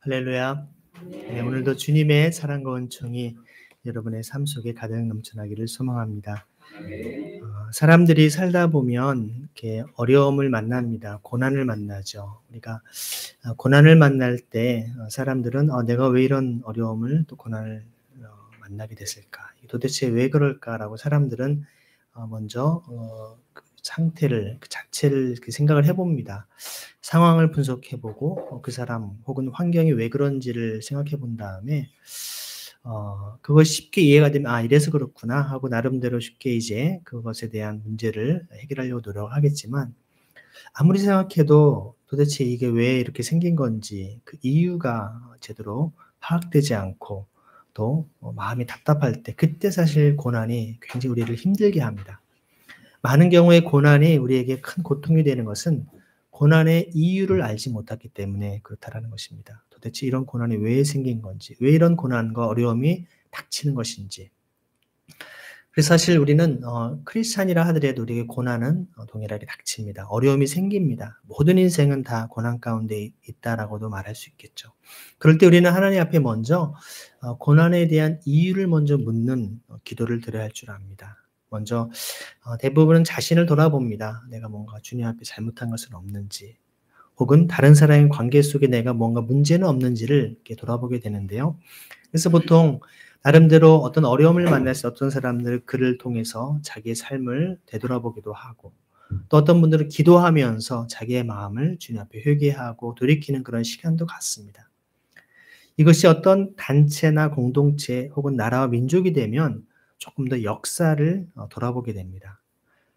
할렐루야. 네, 오늘도 주님의 사랑과 은총이 여러분의 삶 속에 가득 넘쳐나기를 소망합니다. 사람들이 살다 보면 이렇게 어려움을 만납니다. 고난을 만나죠. 우리가 고난을 만날 때 사람들은 내가 왜 이런 어려움을 또 고난을 만나게 됐을까? 도대체 왜 그럴까라고 사람들은 먼저 그 상태를 그 자체를 생각을 해봅니다. 상황을 분석해보고 그 사람 혹은 환경이 왜 그런지를 생각해 본 다음에 그것이 쉽게 이해가 되면 이래서 그렇구나 하고 나름대로 쉽게 이제 그것에 대한 문제를 해결하려고 노력하겠지만 아무리 생각해도 도대체 이게 왜 이렇게 생긴 건지 그 이유가 제대로 파악되지 않고 또 마음이 답답할 때 그때 사실 고난이 굉장히 우리를 힘들게 합니다. 많은 경우에 고난이 우리에게 큰 고통이 되는 것은 고난의 이유를 알지 못했기 때문에 그렇다라는 것입니다. 도대체 이런 고난이 왜 생긴 건지, 왜 이런 고난과 어려움이 닥치는 것인지. 그래서 사실 우리는 크리스찬이라 하더라도 우리에게 고난은 동일하게 닥칩니다. 어려움이 생깁니다. 모든 인생은 다 고난 가운데 있다라고도 말할 수 있겠죠. 그럴 때 우리는 하나님 앞에 먼저 고난에 대한 이유를 먼저 묻는 기도를 드려야 할 줄 압니다. 먼저 대부분은 자신을 돌아봅니다. 내가 뭔가 주님 앞에 잘못한 것은 없는지 혹은 다른 사람의 관계 속에 내가 뭔가 문제는 없는지를 이렇게 돌아보게 되는데요. 그래서 보통 나름대로 어떤 어려움을 만났을 때 어떤 사람들 글을 통해서 자기의 삶을 되돌아보기도 하고 또 어떤 분들은 기도하면서 자기의 마음을 주님 앞에 회개하고 돌이키는 그런 시간도 갖습니다. 이것이 어떤 단체나 공동체 혹은 나라와 민족이 되면 조금 더 역사를 돌아보게 됩니다.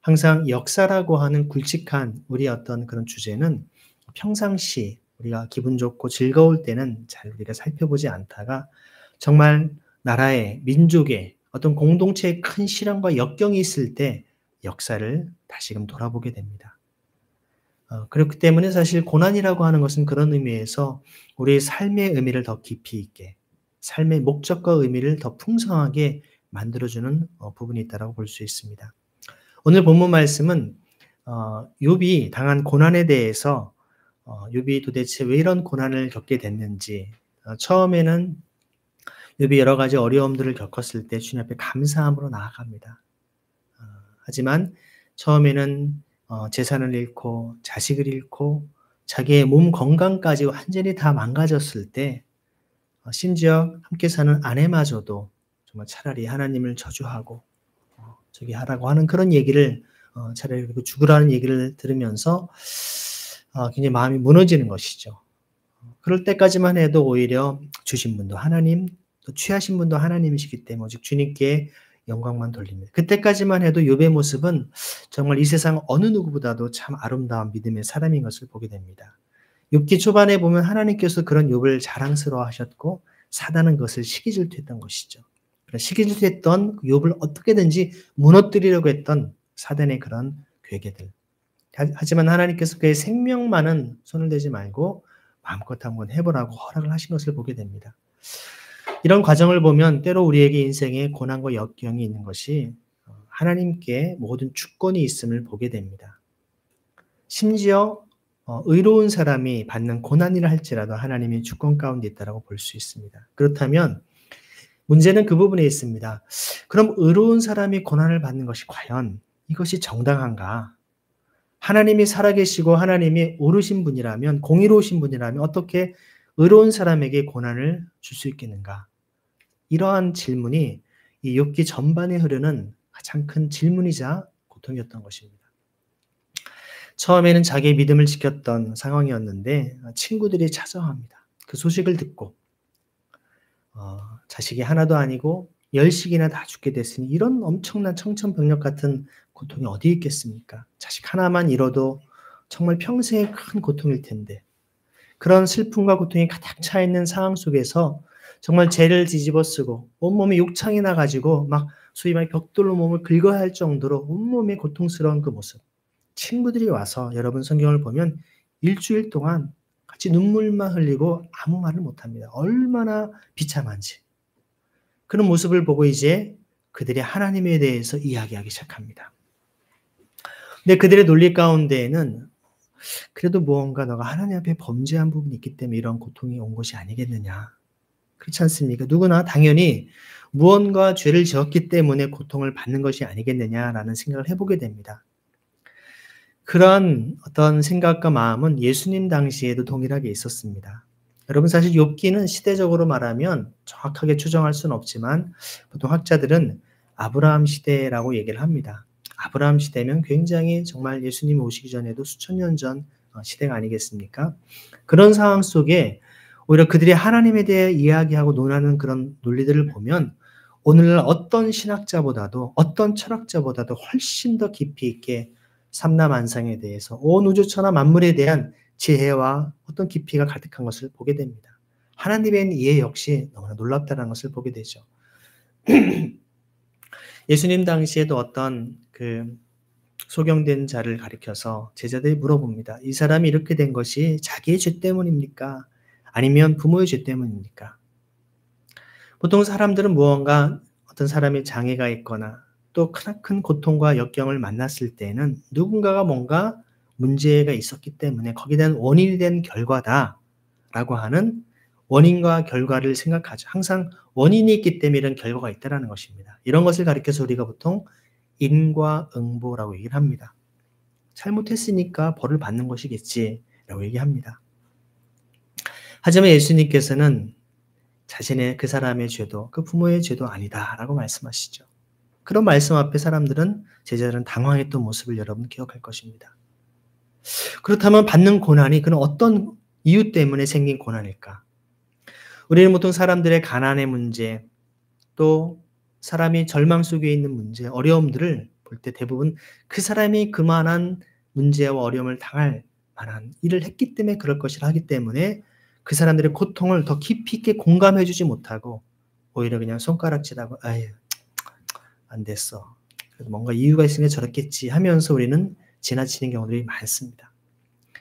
항상 역사라고 하는 굵직한 우리의 어떤 그런 주제는 평상시 우리가 기분 좋고 즐거울 때는 잘 우리가 살펴보지 않다가 정말 나라의 민족의 어떤 공동체의 큰 실현과 역경이 있을 때 역사를 다시금 돌아보게 됩니다. 그렇기 때문에 사실 고난이라고 하는 것은 그런 의미에서 우리의 삶의 의미를 더 깊이 있게, 삶의 목적과 의미를 더 풍성하게 만들어주는 부분이 있다고 볼 수 있습니다. 오늘 본문 말씀은 욥이 당한 고난에 대해서 욥이 도대체 왜 이런 고난을 겪게 됐는지, 처음에는 욥이 여러 가지 어려움들을 겪었을 때 주님 앞에 감사함으로 나아갑니다. 하지만 처음에는 재산을 잃고 자식을 잃고 자기의 몸 건강까지 완전히 다 망가졌을 때 심지어 함께 사는 아내마저도 정말 차라리 하나님을 저주하고 저기 하라고 하는 그런 얘기를 차라리 죽으라는 얘기를 들으면서 굉장히 마음이 무너지는 것이죠. 그럴 때까지만 해도 오히려 주신 분도 하나님, 또 취하신 분도 하나님이시기 때문에 오직 주님께 영광만 돌립니다. 그때까지만 해도 욥의 모습은 정말 이 세상 어느 누구보다도 참 아름다운 믿음의 사람인 것을 보게 됩니다. 욥기 초반에 보면 하나님께서 그런 욥을 자랑스러워하셨고 사단은 그것을 시기질투했던 것이죠. 시기질투했던 욥을 어떻게든지 무너뜨리려고 했던 사단의 그런 괴계들. 하지만 하나님께서 그의 생명만은 손을 대지 말고 마음껏 한번 해보라고 허락을 하신 것을 보게 됩니다. 이런 과정을 보면 때로 우리에게 인생에 고난과 역경이 있는 것이 하나님께 모든 주권이 있음을 보게 됩니다. 심지어 의로운 사람이 받는 고난이라 할지라도 하나님의 주권 가운데 있다고 볼 수 있습니다. 그렇다면 문제는 그 부분에 있습니다. 그럼 의로운 사람이 고난을 받는 것이 과연 이것이 정당한가? 하나님이 살아계시고 하나님이 옳으신 분이라면, 공의로우신 분이라면 어떻게 의로운 사람에게 고난을 줄 수 있겠는가? 이러한 질문이 이 욥기 전반에 흐르는 가장 큰 질문이자 고통이었던 것입니다. 처음에는 자기의 믿음을 지켰던 상황이었는데 친구들이 찾아옵니다. 그 소식을 듣고 자식이 하나도 아니고 10씩이나 다 죽게 됐으니 이런 엄청난 청천벽력 같은 고통이 어디 있겠습니까? 자식 하나만 잃어도 정말 평생의 큰 고통일 텐데 그런 슬픔과 고통이 가득 차 있는 상황 속에서 정말 죄를 뒤집어쓰고 온몸에 욕창이 나가지고 막 소위 말 벽돌로 몸을 긁어야 할 정도로 온몸에 고통스러운 그 모습. 친구들이 와서 여러분 성경을 보면 일주일 동안 같이 눈물만 흘리고 아무 말을 못합니다. 얼마나 비참한지. 그런 모습을 보고 이제 그들이 하나님에 대해서 이야기하기 시작합니다. 근데 그들의 논리 가운데에는 그래도 무언가 너가 하나님 앞에 범죄한 부분이 있기 때문에 이런 고통이 온 것이 아니겠느냐. 그렇지 않습니까? 누구나 당연히 무언가 죄를 지었기 때문에 고통을 받는 것이 아니겠느냐라는 생각을 해보게 됩니다. 그런 어떤 생각과 마음은 예수님 당시에도 동일하게 있었습니다. 여러분 사실 욥기는 시대적으로 말하면 정확하게 추정할 수는 없지만 보통 학자들은 아브라함 시대라고 얘기를 합니다. 아브라함 시대면 굉장히 정말 예수님 오시기 전에도 수천 년 전 시대가 아니겠습니까? 그런 상황 속에 오히려 그들이 하나님에 대해 이야기하고 논하는 그런 논리들을 보면 오늘날 어떤 신학자보다도 어떤 철학자보다도 훨씬 더 깊이 있게 삼라만상에 대해서 온 우주천하 만물에 대한 지혜와 어떤 깊이가 가득한 것을 보게 됩니다. 하나님에 대한 이해 역시 너무나 놀랍다는 것을 보게 되죠. 예수님 당시에도 어떤 소경된 자를 가리켜서 제자들이 물어봅니다. 이 사람이 이렇게 된 것이 자기의 죄 때문입니까? 아니면 부모의 죄 때문입니까? 보통 사람들은 무언가 어떤 사람의 장애가 있거나 또 크나큰 고통과 역경을 만났을 때는 누군가가 뭔가 문제가 있었기 때문에 거기에 대한 원인이 된 결과다라고 하는 원인과 결과를 생각하죠. 항상 원인이 있기 때문에 이런 결과가 있다는 것입니다. 이런 것을 가리켜서 우리가 보통 인과응보라고 얘기를 합니다. 잘못했으니까 벌을 받는 것이겠지라고 얘기합니다. 하지만 예수님께서는 자신의 그 사람의 죄도 그 부모의 죄도 아니다라고 말씀하시죠. 그런 말씀 앞에 사람들은 제자들은 당황했던 모습을 여러분 기억할 것입니다. 그렇다면 받는 고난이 그는 어떤 이유 때문에 생긴 고난일까? 우리는 보통 사람들의 가난의 문제 또 사람이 절망 속에 있는 문제, 어려움들을 볼 때 대부분 그 사람이 그만한 문제와 어려움을 당할 만한 일을 했기 때문에 그럴 것이라 하기 때문에 그 사람들의 고통을 더 깊이 있게 공감해 주지 못하고 오히려 그냥 손가락질하고 아유 안 됐어. 그래도 뭔가 이유가 있으니까 저렇겠지 하면서 우리는 지나치는 경우들이 많습니다.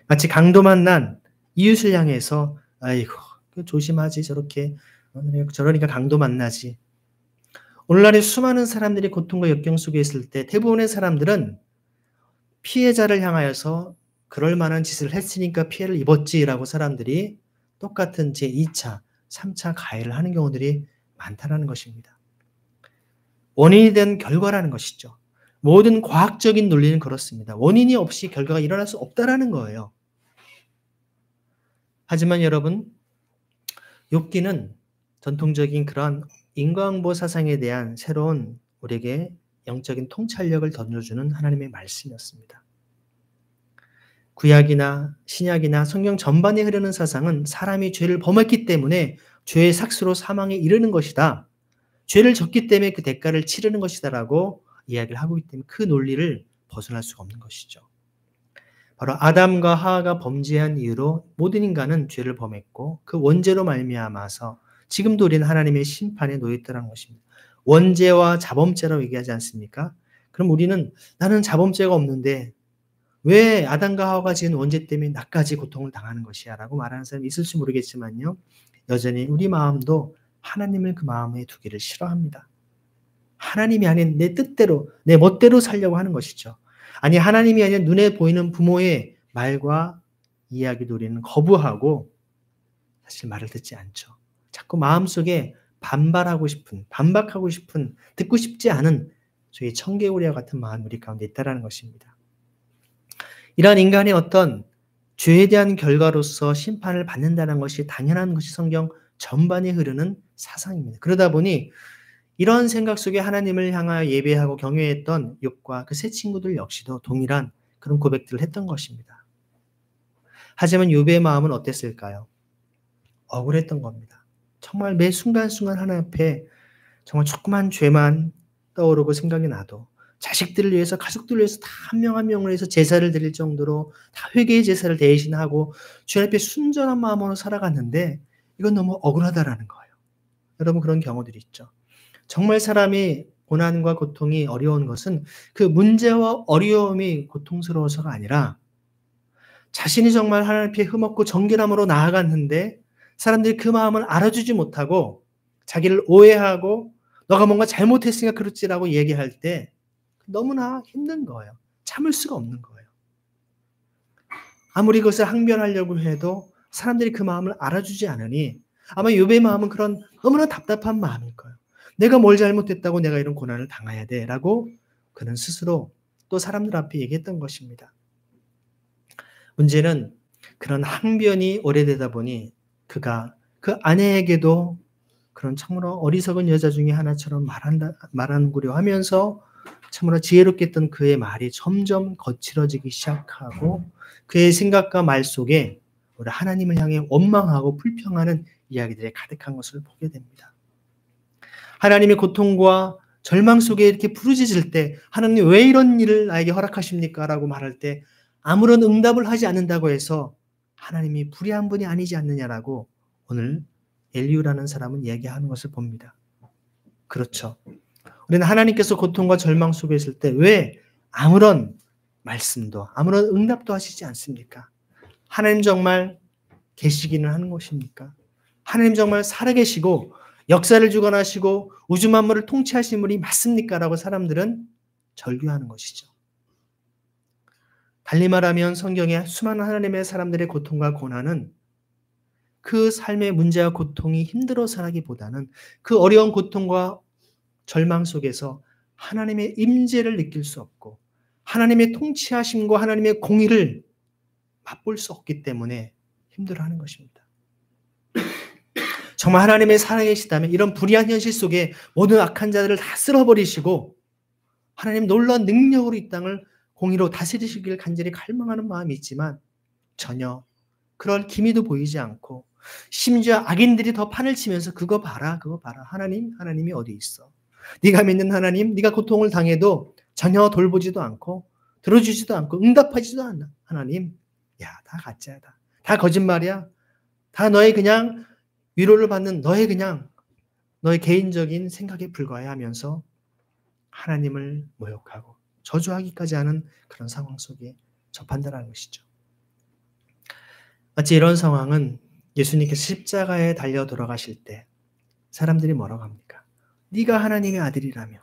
마치 강도 만난 이웃을 향해서 아이고 조심하지 저러니까 강도 만나지. 오늘날의 수많은 사람들이 고통과 역경 속에 있을 때 대부분의 사람들은 피해자를 향하여서 그럴 만한 짓을 했으니까 피해를 입었지라고 사람들이 똑같은 제2차, 3차 가해를 하는 경우들이 많다는 것입니다. 원인이 된 결과라는 것이죠. 모든 과학적인 논리는 그렇습니다. 원인이 없이 결과가 일어날 수 없다라는 거예요. 하지만 여러분, 욥기는 전통적인 그런 인과응보 사상에 대한 새로운 우리에게 영적인 통찰력을 던져주는 하나님의 말씀이었습니다. 구약이나 신약이나 성경 전반에 흐르는 사상은 사람이 죄를 범했기 때문에 죄의 삭스로 사망에 이르는 것이다. 죄를 졌기 때문에 그 대가를 치르는 것이다라고 이야기를 하고 있기 때문에 그 논리를 벗어날 수가 없는 것이죠. 바로 아담과 하와가 범죄한 이유로 모든 인간은 죄를 범했고 그 원죄로 말미암아서 지금도 우리는 하나님의 심판에 놓여 있다는 것입니다. 원죄와 자범죄라고 얘기하지 않습니까? 그럼 우리는 나는 자범죄가 없는데 왜 아담과 하와가 지은 원죄 때문에 나까지 고통을 당하는 것이야 라고 말하는 사람이 있을지 모르겠지만요. 여전히 우리 마음도 하나님을 그 마음에 두기를 싫어합니다. 하나님이 아닌 내 뜻대로 내 멋대로 살려고 하는 것이죠. 아니 하나님이 아닌 눈에 보이는 부모의 말과 이야기도 우리는 거부하고 사실 말을 듣지 않죠. 자꾸 마음속에 반박하고 싶은 듣고 싶지 않은 소위 청개구리와 같은 마음이 우리 가운데 있다는 것입니다. 이러한 인간의 어떤 죄에 대한 결과로서 심판을 받는다는 것이 당연한 것이 성경 전반에 흐르는 사상입니다. 그러다 보니 이런 생각 속에 하나님을 향하여 예배하고 경외했던 욥과 그 세 친구들 역시도 동일한 그런 고백들을 했던 것입니다. 하지만 욥의 마음은 어땠을까요? 억울했던 겁니다. 정말 매 순간순간 하나님 앞에 정말 조그만 죄만 떠오르고 생각이 나도 자식들을 위해서 가족들을 위해서 다 한 명 한 명을 위해서 제사를 드릴 정도로 다 회개의 제사를 대신하고 주님 앞에 순전한 마음으로 살아갔는데 이건 너무 억울하다라는 거예요. 여러분 그런 경우들이 있죠. 정말 사람이 고난과 고통이 어려운 것은 그 문제와 어려움이 고통스러워서가 아니라 자신이 정말 하나님 앞에 흠없고 정결함으로 나아갔는데 사람들이 그 마음을 알아주지 못하고 자기를 오해하고 너가 뭔가 잘못했으니까 그렇지라고 얘기할 때 너무나 힘든 거예요. 참을 수가 없는 거예요. 아무리 그것을 항변하려고 해도 사람들이 그 마음을 알아주지 않으니 아마 욥의 마음은 그런 너무나 답답한 마음일 거예요. 내가 뭘 잘못했다고 내가 이런 고난을 당해야 돼 라고 그는 스스로 또 사람들 앞에 얘기했던 것입니다. 문제는 그런 항변이 오래되다 보니 그가 그 아내에게도 그런 참으로 어리석은 여자 중에 하나처럼 말하는구려 하면서 참으로 지혜롭게 했던 그의 말이 점점 거칠어지기 시작하고 그의 생각과 말 속에 우리 하나님을 향해 원망하고 불평하는 이야기들이 가득한 것을 보게 됩니다. 하나님의 고통과 절망 속에 이렇게 부르짖을 때 하나님 왜 이런 일을 나에게 허락하십니까? 라고 말할 때 아무런 응답을 하지 않는다고 해서 하나님이 불의한 분이 아니지 않느냐라고 오늘 엘리후라는 사람은 얘기하는 것을 봅니다. 그렇죠. 우리는 하나님께서 고통과 절망 속에 있을 때 왜 아무런 말씀도 아무런 응답도 하시지 않습니까? 하나님 정말 계시기는 하는 것입니까? 하나님 정말 살아계시고 역사를 주관하시고 우주 만물을 통치하신 분이 맞습니까? 라고 사람들은 절규하는 것이죠. 달리 말하면 성경에 수많은 하나님의 사람들의 고통과 고난은 그 삶의 문제와 고통이 힘들어서라기보다는 그 어려운 고통과 절망 속에서 하나님의 임재를 느낄 수 없고 하나님의 통치하심과 하나님의 공의를 맛볼 수 없기 때문에 힘들어하는 것입니다. 정말 하나님의 살아계시다면 이런 불의한 현실 속에 모든 악한 자들을 다 쓸어버리시고 하나님 놀라운 능력으로 이 땅을 공의로 다스리시기를 간절히 갈망하는 마음이 있지만 전혀 그럴 기미도 보이지 않고 심지어 악인들이 더 판을 치면서 그거 봐라 하나님이 어디 있어. 네가 믿는 하나님, 네가 고통을 당해도 전혀 돌보지도 않고 들어주지도 않고 응답하지도 않아. 하나님, 야, 다 가짜다. 다 거짓말이야. 다 너의 그냥 위로를 받는 너의 개인적인 생각에 불과해 하면서 하나님을 모욕하고 저주하기까지 하는 그런 상황 속에 접한다는 것이죠. 마치 이런 상황은 예수님께서 십자가에 달려 돌아가실 때 사람들이 뭐라고 합니까? 네가 하나님의 아들이라며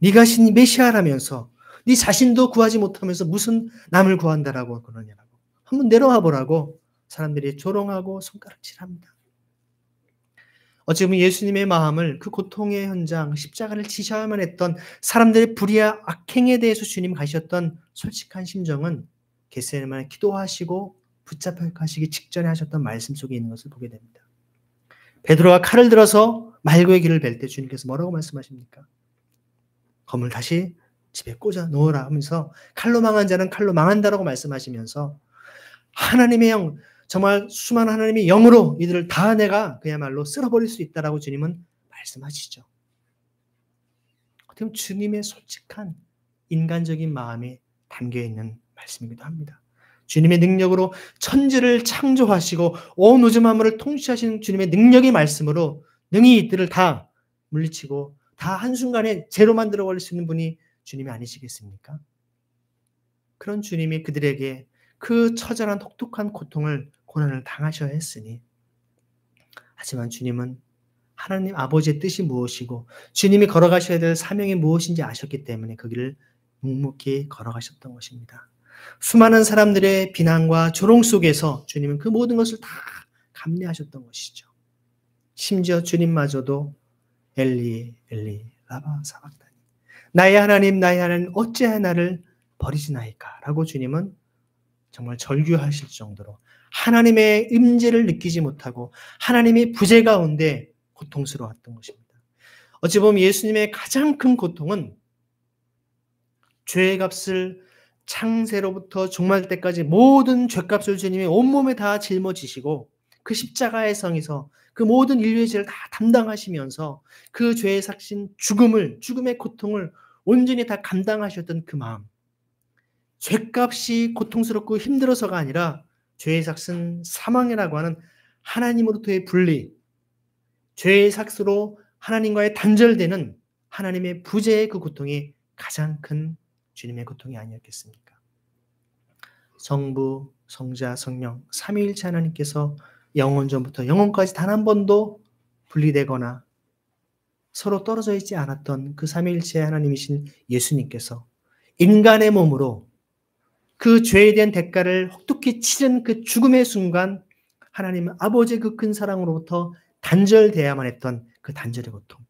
네가 메시아라면서 네 자신도 구하지 못하면서 무슨 남을 구한다라고 그러냐라고 한번 내려와 보라고 사람들이 조롱하고 손가락질합니다. 어찌 보면 예수님의 마음을 그 고통의 현장 십자가를 지셔야만 했던 사람들의 불의와 악행에 대해서 주님 가셨던 솔직한 심정은 겟세마네 기도하시고 붙잡혀 가시기 직전에 하셨던 말씀 속에 있는 것을 보게 됩니다. 베드로가 칼을 들어서 말고의 길을 벨 때 주님께서 뭐라고 말씀하십니까? 검을 다시 집에 꽂아 놓으라 하면서 칼로 망한 자는 칼로 망한다라고 말씀하시면서 하나님의 영, 정말 수많은 하나님의 영으로 이들을 다 내가 그야말로 쓸어버릴 수 있다라고 주님은 말씀하시죠. 어떻게 보면 주님의 솔직한 인간적인 마음이 담겨있는 말씀이기도 합니다. 주님의 능력으로 천지를 창조하시고 온 우주 만물을 통치하시는 주님의 능력의 말씀으로 능히 이들을 다 물리치고 다 한순간에 제로 만들어버릴 수 있는 분이 주님이 아니시겠습니까? 그런 주님이 그들에게 그 처절한 독특한 고난을 당하셔야 했으니 하지만 주님은 하나님 아버지의 뜻이 무엇이고 주님이 걸어가셔야 될 사명이 무엇인지 아셨기 때문에 그 길을 묵묵히 걸어가셨던 것입니다. 수많은 사람들의 비난과 조롱 속에서 주님은 그 모든 것을 다 감내하셨던 것이죠. 심지어 주님마저도 엘리 엘리 라마 사박다니 나의 하나님 어찌하여 나를 버리시나이까 라고 주님은 정말 절규하실 정도로 하나님의 임재를 느끼지 못하고 하나님의 부재 가운데 고통스러웠던 것입니다. 어찌 보면 예수님의 가장 큰 고통은 죄의 값을 창세로부터 종말 때까지 모든 죄값을 주님이 온몸에 다 짊어지시고 그 십자가의 성에서 그 모든 인류의 죄를 다 담당하시면서 그 죄의 삭신 죽음의 고통을 온전히 다 감당하셨던 그 마음. 죄값이 고통스럽고 힘들어서가 아니라 죄의 삭은 사망이라고 하는 하나님으로부터의 분리, 죄의 삭으로 하나님과의 단절되는 하나님의 부재의 그 고통이 가장 큰 주님의 고통이 아니었겠습니까? 성부, 성자, 성령, 삼위일체 하나님께서 영원전부터 영원까지 단 한 번도 분리되거나 서로 떨어져 있지 않았던 그 삼위일체 하나님이신 예수님께서 인간의 몸으로 그 죄에 대한 대가를 혹독히 치른 그 죽음의 순간 하나님은 아버지의 그 큰 사랑으로부터 단절돼야만 했던 그 단절의 고통.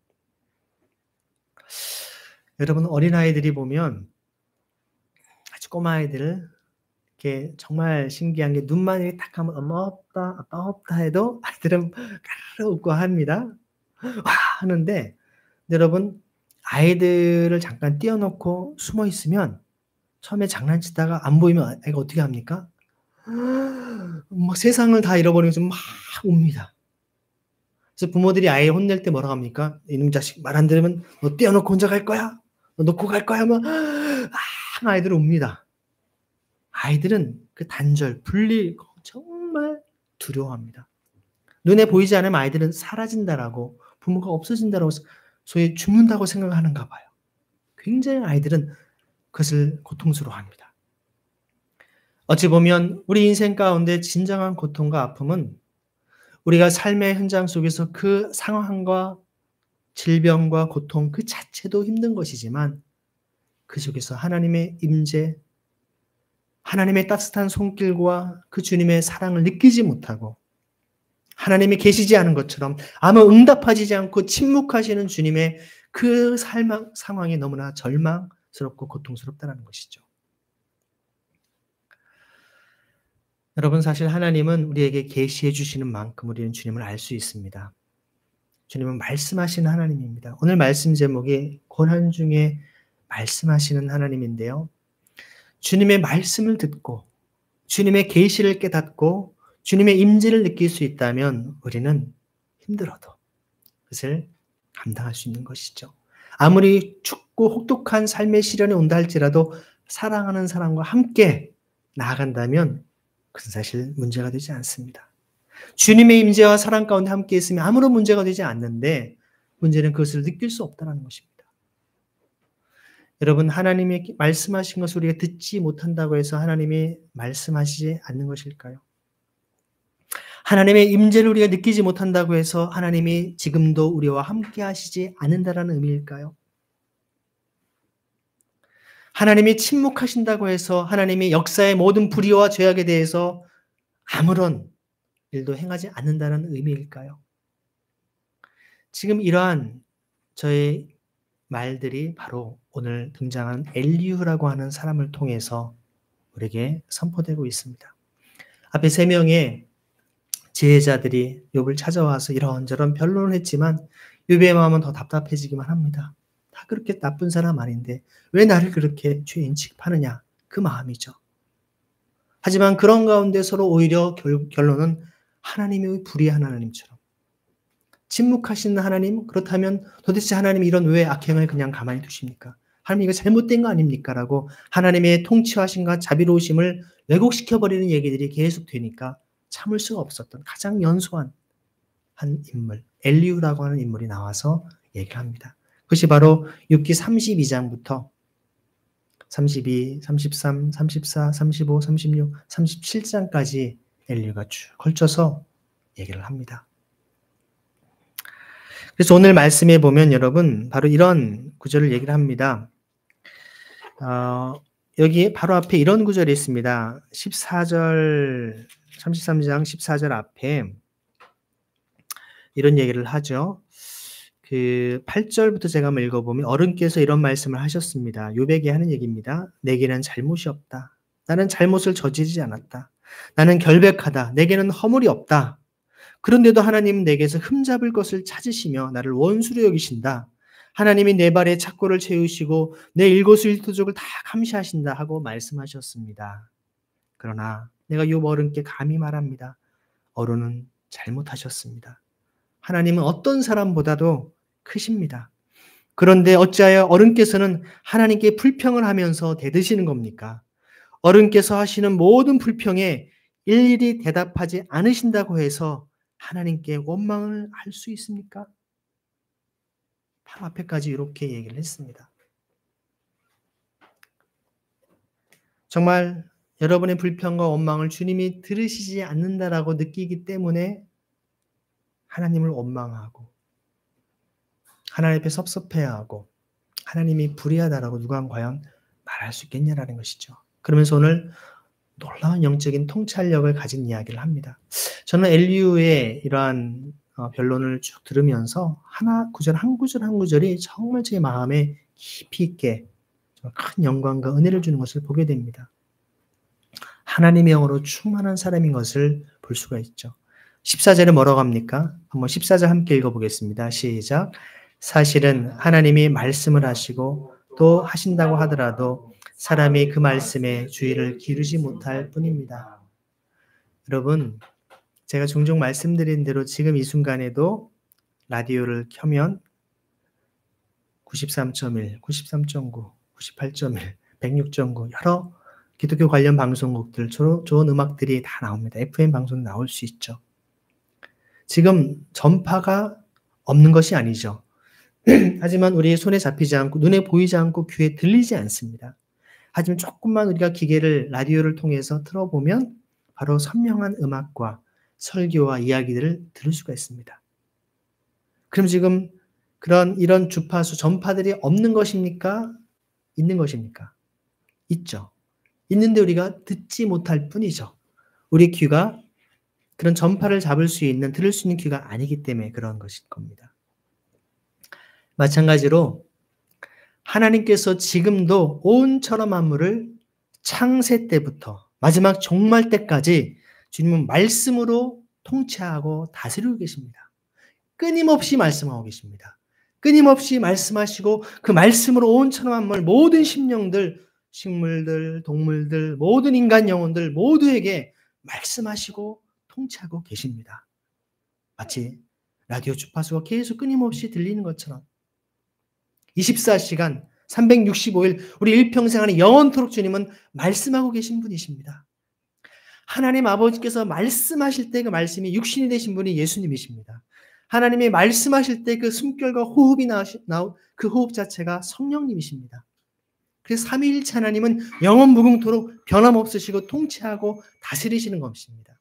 여러분 어린아이들이 보면 아주 꼬마 아이들을 이렇게 정말 신기한 게 눈만 이렇게 딱 하면 엄마 없다 아빠 없다 해도 아이들은 까르르 웃고 합니다. 와 하는데 여러분 아이들을 잠깐 띄워놓고 숨어 있으면 처음에 장난치다가 안 보이면 아이가 어떻게 합니까? 막 세상을 다 잃어버리면서 막 웁니다. 그래서 부모들이 아이 혼낼 때 뭐라고 합니까? 이놈 자식 말 안 들으면 너 떼어놓고 혼자 갈 거야? 너 놓고 갈 거야? 하면 아이들은 웁니다. 아이들은 그 단절, 분리 정말 두려워합니다. 눈에 보이지 않으면 아이들은 사라진다라고 부모가 없어진다라고 소위 죽는다고 생각하는가 봐요. 굉장히 아이들은 그것을 고통스러워합니다. 어찌 보면 우리 인생 가운데 진정한 고통과 아픔은 우리가 삶의 현장 속에서 그 상황과 질병과 고통 그 자체도 힘든 것이지만 그 속에서 하나님의 임재, 하나님의 따뜻한 손길과 그 주님의 사랑을 느끼지 못하고 하나님이 계시지 않은 것처럼 아무 응답하지 않고 침묵하시는 주님의 그 상황이 너무나 절망스럽고 고통스럽다는 것이죠. 여러분 사실 하나님은 우리에게 계시해 주시는 만큼 우리는 주님을 알 수 있습니다. 주님은 말씀하시는 하나님입니다. 오늘 말씀 제목이 고난 중에 말씀하시는 하나님인데요. 주님의 말씀을 듣고 주님의 계시를 깨닫고 주님의 임재를 느낄 수 있다면 우리는 힘들어도 그것을 감당할 수 있는 것이죠. 아무리 춥고 혹독한 삶의 시련이 온다 할지라도 사랑하는 사람과 함께 나아간다면 그것은 사실 문제가 되지 않습니다. 주님의 임재와 사랑 가운데 함께 있으면 아무런 문제가 되지 않는데 문제는 그것을 느낄 수 없다는 것입니다. 여러분 하나님이 말씀하신 것을 우리가 듣지 못한다고 해서 하나님이 말씀하시지 않는 것일까요? 하나님의 임재를 우리가 느끼지 못한다고 해서 하나님이 지금도 우리와 함께 하시지 않는다라는 의미일까요? 하나님이 침묵하신다고 해서 하나님이 역사의 모든 불의와 죄악에 대해서 아무런 일도 행하지 않는다는 의미일까요? 지금 이러한 저의 말들이 바로 오늘 등장한 엘리후라고 하는 사람을 통해서 우리에게 선포되고 있습니다. 앞에 3명의 지혜자들이 욥을 찾아와서 이런저런 변론을 했지만 욥의 마음은 더 답답해지기만 합니다. 다 그렇게 나쁜 사람 아닌데 왜 나를 그렇게 죄인 취급하느냐 그 마음이죠. 하지만 그런 가운데 서로 오히려 결론은 하나님이 불의한 하나님처럼 침묵하시는 하나님 그렇다면 도대체 하나님이 이런 왜 악행을 그냥 가만히 두십니까? 하나님 이거 잘못된 거 아닙니까? 라고 하나님의 통치하심과 자비로우심을 왜곡시켜버리는 얘기들이 계속 되니까 참을 수가 없었던 가장 연소한 한 인물 엘리후라고 하는 인물이 나와서 얘기를 합니다. 그것이 바로 욥기 32장부터 32, 33, 34, 35, 36, 37장까지 엘리후가 쭉 걸쳐서 얘기를 합니다. 그래서 오늘 말씀에 보면 여러분 바로 이런 구절을 얘기를 합니다. 여기 바로 앞에 이런 구절이 있습니다. 14절 33장 14절 앞에 이런 얘기를 하죠. 그 8절부터 제가 한번 읽어보면 어른께서 이런 말씀을 하셨습니다. 욥에게 하는 얘기입니다. 내게는 잘못이 없다. 나는 잘못을 저지르지 않았다. 나는 결백하다. 내게는 허물이 없다. 그런데도 하나님은 내게서 흠잡을 것을 찾으시며 나를 원수로 여기신다. 하나님이 내 발에 착고를 채우시고 내 일거수일투족을 다 감시하신다 하고 말씀하셨습니다. 그러나 내가 욥 어른께 감히 말합니다. 어른은 잘못하셨습니다. 하나님은 어떤 사람보다도 크십니다. 그런데 어찌하여 어른께서는 하나님께 불평을 하면서 대드시는 겁니까? 어른께서 하시는 모든 불평에 일일이 대답하지 않으신다고 해서 하나님께 원망을 할 수 있습니까? 바로 앞에까지 이렇게 얘기를 했습니다. 정말 여러분의 불평과 원망을 주님이 들으시지 않는다라고 느끼기 때문에 하나님을 원망하고 하나님 앞에 섭섭해하고 하나님이 불의하다라고 누가 과연 말할 수 있겠냐라는 것이죠. 그러면서 오늘 놀라운 영적인 통찰력을 가진 이야기를 합니다. 저는 엘리후의 이러한 변론을 쭉 들으면서 구절 한 구절 한 구절이 정말 제 마음에 깊이 있게 큰 영광과 은혜를 주는 것을 보게 됩니다. 하나님의 영으로 충만한 사람인 것을 볼 수가 있죠. 14절에 뭐라고 합니까? 한번 14절 함께 읽어보겠습니다. 시작. 사실은 하나님이 말씀을 하시고 또 하신다고 하더라도 사람이 그 말씀에 주의를 기울이지 못할 뿐입니다. 여러분, 제가 종종 말씀드린 대로 지금 이 순간에도 라디오를 켜면 93.1, 93.9, 98.1, 106.9 여러 기독교 관련 방송국들, 좋은 음악들이 다 나옵니다. FM 방송 나올 수 있죠. 지금 전파가 없는 것이 아니죠. 하지만 우리 손에 잡히지 않고 눈에 보이지 않고 귀에 들리지 않습니다. 하지만 조금만 우리가 기계를 라디오를 통해서 틀어보면 바로 선명한 음악과 설교와 이야기들을 들을 수가 있습니다. 그럼 지금 이런 주파수 전파들이 없는 것입니까? 있는 것입니까? 있죠. 있는데 우리가 듣지 못할 뿐이죠. 우리 귀가 그런 전파를 잡을 수 있는, 들을 수 있는 귀가 아니기 때문에 그런 것일 겁니다. 마찬가지로 하나님께서 지금도 온 천하 만물을 창세 때부터 마지막 종말 때까지 주님은 말씀으로 통치하고 다스리고 계십니다. 끊임없이 말씀하고 계십니다. 끊임없이 말씀하시고 그 말씀으로 온 천하 만물 모든 심령들, 식물들, 동물들, 모든 인간 영혼들 모두에게 말씀하시고 통치하고 계십니다. 마치 라디오 주파수가 계속 끊임없이 들리는 것처럼 24시간 365일 우리 일평생 안에 영원토록 주님은 말씀하고 계신 분이십니다. 하나님 아버지께서 말씀하실 때 그 말씀이 육신이 되신 분이 예수님이십니다. 하나님이 말씀하실 때 그 숨결과 호흡이 나온 그 호흡 자체가 성령님이십니다. 그래서 삼위일체 하나님은 영원 무궁토록 변함없으시고 통치하고 다스리시는 것입니다.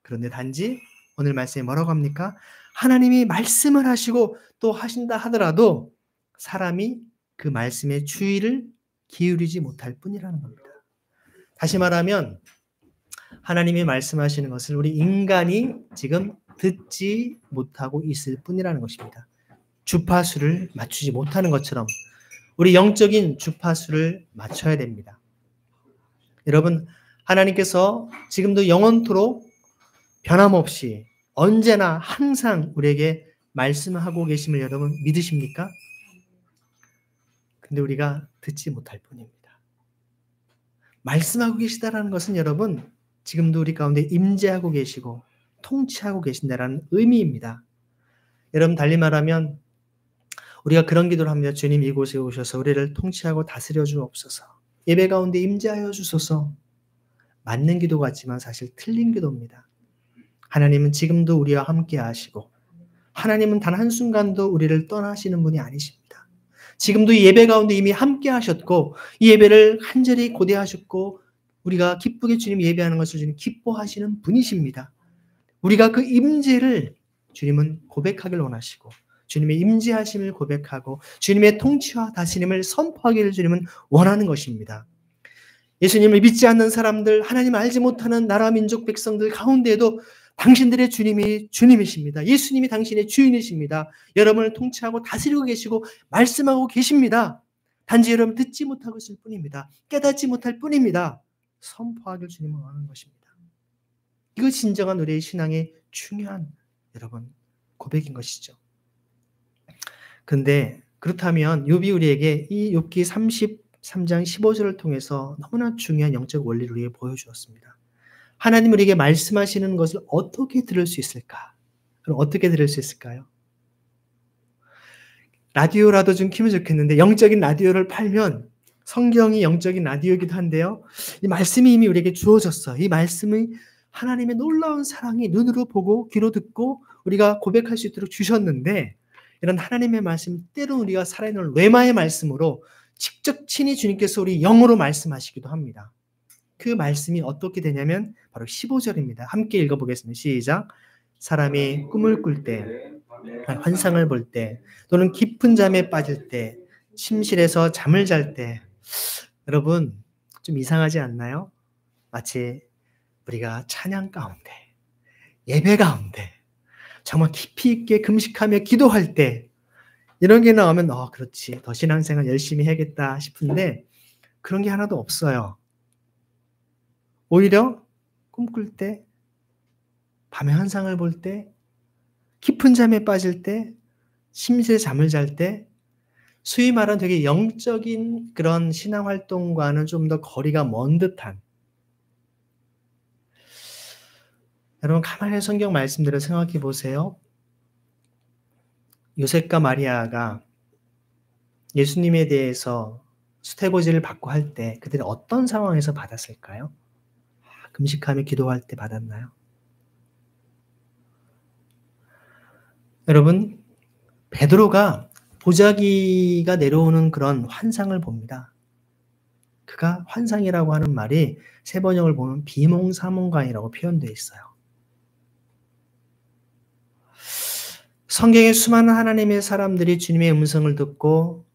그런데 단지 오늘 말씀에 뭐라고 합니까? 하나님이 말씀을 하시고 또 하신다 하더라도 사람이 그 말씀에 주의를 기울이지 못할 뿐이라는 겁니다. 다시 말하면 하나님이 말씀하시는 것을 우리 인간이 지금 듣지 못하고 있을 뿐이라는 것입니다. 주파수를 맞추지 못하는 것처럼 우리 영적인 주파수를 맞춰야 됩니다. 여러분, 하나님께서 지금도 영원토록 변함없이 언제나 항상 우리에게 말씀하고 계심을 여러분 믿으십니까? 근데 우리가 듣지 못할 뿐입니다. 말씀하고 계시다라는 것은 여러분 지금도 우리 가운데 임재하고 계시고 통치하고 계신다라는 의미입니다. 여러분 달리 말하면 우리가 그런 기도를 합니다. 주님 이곳에 오셔서 우리를 통치하고 다스려 주옵소서. 예배 가운데 임재하여 주소서. 맞는 기도 같지만 사실 틀린 기도입니다. 하나님은 지금도 우리와 함께 하시고 하나님은 단 한순간도 우리를 떠나시는 분이 아니십니다. 지금도 이 예배 가운데 이미 함께 하셨고 이 예배를 간절히 고대하셨고 우리가 기쁘게 주님 예배하는 것을 주님 기뻐하시는 분이십니다. 우리가 그 임재를 주님은 고백하길 원하시고 주님의 임재하심을 고백하고 주님의 통치와 다스림을 선포하기를 주님은 원하는 것입니다. 예수님을 믿지 않는 사람들, 하나님을 알지 못하는 나라 민족 백성들 가운데에도 당신들의 주님이 주님이십니다. 예수님이 당신의 주인이십니다. 여러분을 통치하고 다스리고 계시고 말씀하고 계십니다. 단지 여러분 듣지 못하고 있을 뿐입니다. 깨닫지 못할 뿐입니다. 선포하길 주님은 원하는 것입니다. 이거 진정한 우리의 신앙의 중요한 여러분 고백인 것이죠. 그런데 그렇다면 욥이 우리에게 이 욥기 33장 15절을 통해서 너무나 중요한 영적 원리를 우리에게 보여주었습니다. 하나님 우리에게 말씀하시는 것을 어떻게 들을 수 있을까? 그럼 어떻게 들을 수 있을까요? 라디오라도 좀 키면 좋겠는데 영적인 라디오를 팔면 성경이 영적인 라디오이기도 한데요. 이 말씀이 이미 우리에게 주어졌어요. 이 말씀이 하나님의 놀라운 사랑이 눈으로 보고 귀로 듣고 우리가 고백할 수 있도록 주셨는데 이런 하나님의 말씀 때로는 우리가 살아있는 레마의 말씀으로 직접 친히 주님께서 우리 영으로 말씀하시기도 합니다. 그 말씀이 어떻게 되냐면 바로 15절입니다. 함께 읽어보겠습니다. 시작. 사람이 꿈을 꿀 때, 환상을 볼 때, 또는 깊은 잠에 빠질 때, 침실에서 잠을 잘 때, 여러분 좀 이상하지 않나요? 마치 우리가 찬양 가운데, 예배 가운데, 정말 깊이 있게 금식하며 기도할 때 이런 게 나오면 그렇지. 더 신앙생활 열심히 해야겠다 싶은데 그런 게 하나도 없어요. 오히려 꿈꿀 때, 밤에 환상을 볼 때, 깊은 잠에 빠질 때, 심시에 잠을 잘 때, 소위 말하는 되게 영적인 그런 신앙 활동과는 좀 더 거리가 먼 듯한, 여러분 가만히 성경 말씀대로 생각해 보세요. 요셉과 마리아가 예수님에 대해서 수태고지를 받고 할 때 그들이 어떤 상황에서 받았을까요? 금식하며 기도할 때 받았나요? 여러분, 베드로가 보자기가 내려오는 그런 환상을 봅니다. 그가 환상이라고 하는 말이 세번역을 보면 비몽사몽간이라고 표현되어 있어요. 성경에 수많은 하나님의 사람들이 주님의 음성을 듣고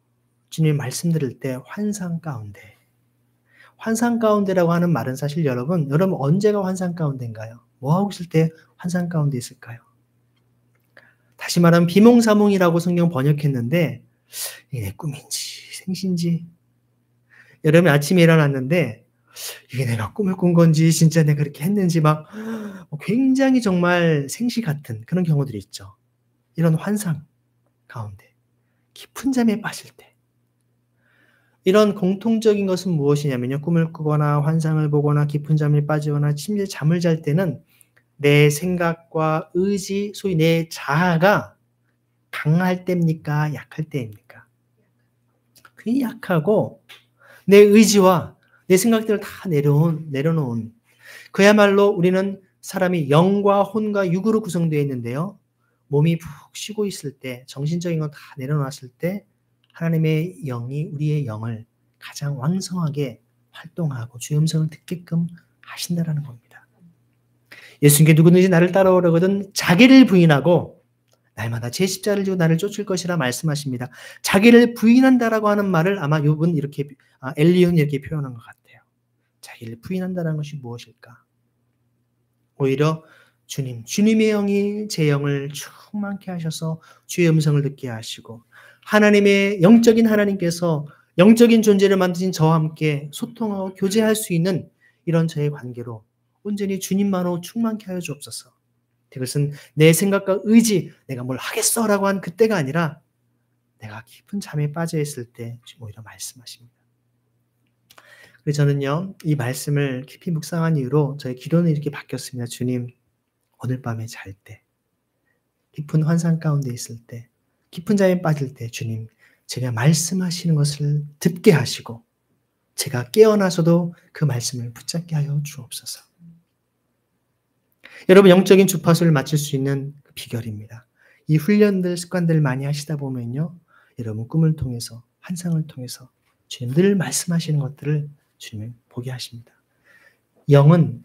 주님의 말씀 들을 때 환상 가운데라고 하는 말은 사실 여러분 언제가 환상 가운데인가요? 뭐 하고 있을 때 환상 가운데 있을까요? 다시 말하면 비몽사몽이라고 성경 번역했는데 이게 내 꿈인지 생신지, 여러분 아침에 일어났는데 이게 내가 꿈을 꾼 건지 진짜 내가 그렇게 했는지 막 굉장히 정말 생시 같은 그런 경우들이 있죠. 이런 환상 가운데 깊은 잠에 빠질 때 이런 공통적인 것은 무엇이냐면요. 꿈을 꾸거나 환상을 보거나 깊은 잠에 빠지거나 침대에 잠을 잘 때는 내 생각과 의지, 소위 내 자아가 강할 때입니까? 약할 때입니까? 굉장히 약하고 내 의지와 내 생각들을 다 내려놓은 그야말로 우리는 사람이 영과 혼과 육으로 구성되어 있는데요. 몸이 푹 쉬고 있을 때 정신적인 건 다 내려놨을 때 하나님의 영이 우리의 영을 가장 왕성하게 활동하고 주의 음성을 듣게끔 하신다라는 겁니다. 예수님께 누구든지 나를 따라오려거든 자기를 부인하고 날마다 제 십자가를 지고 나를 쫓을 것이라 말씀하십니다. 자기를 부인한다라고 하는 말을 아마 이분 엘리온 이렇게 표현한 것 같아요. 자기를 부인한다는 것이 무엇일까? 오히려 주님의 영이 제 영을 충만케 하셔서 주의 음성을 듣게 하시고 하나님의 영적인 하나님께서 영적인 존재를 만드신 저와 함께 소통하고 교제할 수 있는 이런 저의 관계로 온전히 주님만으로 충만케 하여 주옵소서. 그것은 내 생각과 의지, 내가 뭘 하겠어라고 한 그때가 아니라 내가 깊은 잠에 빠져 있을 때 오히려 말씀하십니다. 그래서 저는요, 이 말씀을 깊이 묵상한 이후로 저의 기도는 이렇게 바뀌었습니다. 주님, 오늘 밤에 잘 때, 깊은 환상 가운데 있을 때, 깊은 잠에 빠질 때 주님, 제가 말씀하시는 것을 듣게 하시고 제가 깨어나서도 그 말씀을 붙잡게 하여 주옵소서. 여러분 영적인 주파수를 맞출 수 있는 그 비결입니다. 이 훈련들, 습관들을 많이 하시다 보면요. 여러분 꿈을 통해서, 환상을 통해서 주님 늘 말씀하시는 것들을 주님을 보게 하십니다.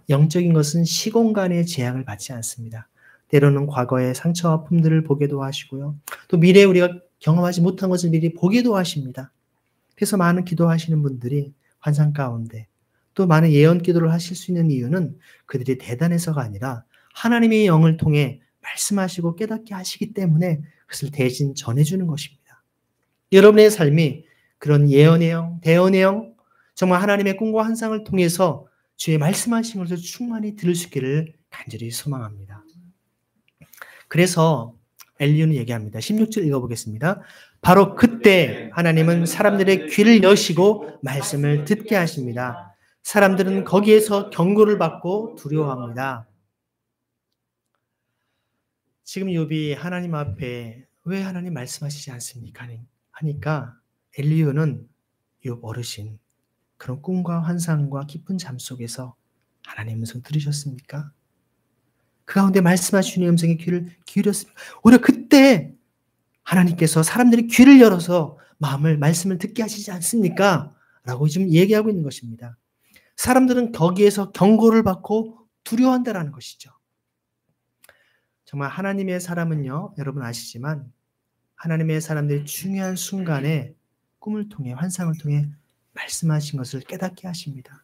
영적인 것은 시공간의 제약을 받지 않습니다. 때로는 과거의 상처와 아픔들을 보게도 하시고요. 또 미래에 우리가 경험하지 못한 것을 미리 보게도 하십니다. 그래서 많은 기도하시는 분들이 환상 가운데 또 많은 예언 기도를 하실 수 있는 이유는 그들이 대단해서가 아니라 하나님의 영을 통해 말씀하시고 깨닫게 하시기 때문에 그것을 대신 전해주는 것입니다. 여러분의 삶이 그런 예언의 영, 대언의 영, 정말 하나님의 꿈과 환상을 통해서 주의 말씀하신 것을 충만히 들을 수 있기를 간절히 소망합니다. 그래서 엘리야는 얘기합니다. 16절 읽어보겠습니다. 바로 그때 하나님은 사람들의 귀를 여시고 말씀을 듣게 하십니다. 사람들은 거기에서 경고를 받고 두려워합니다. 지금 욥이 하나님 앞에 왜 하나님 말씀하시지 않습니까? 하니까 엘리야는 욥 어르신 그런 꿈과 환상과 깊은 잠 속에서 하나님 음성 들으셨습니까? 그 가운데 말씀하시는 음성에 귀를 기울였습니다. 오히려 그때 하나님께서 사람들이 귀를 열어서 말씀을 듣게 하시지 않습니까? 라고 지금 얘기하고 있는 것입니다. 사람들은 거기에서 경고를 받고 두려워한다는 것이죠. 정말 하나님의 사람은요, 여러분 아시지만 하나님의 사람들이 중요한 순간에 꿈을 통해 환상을 통해 말씀하신 것을 깨닫게 하십니다.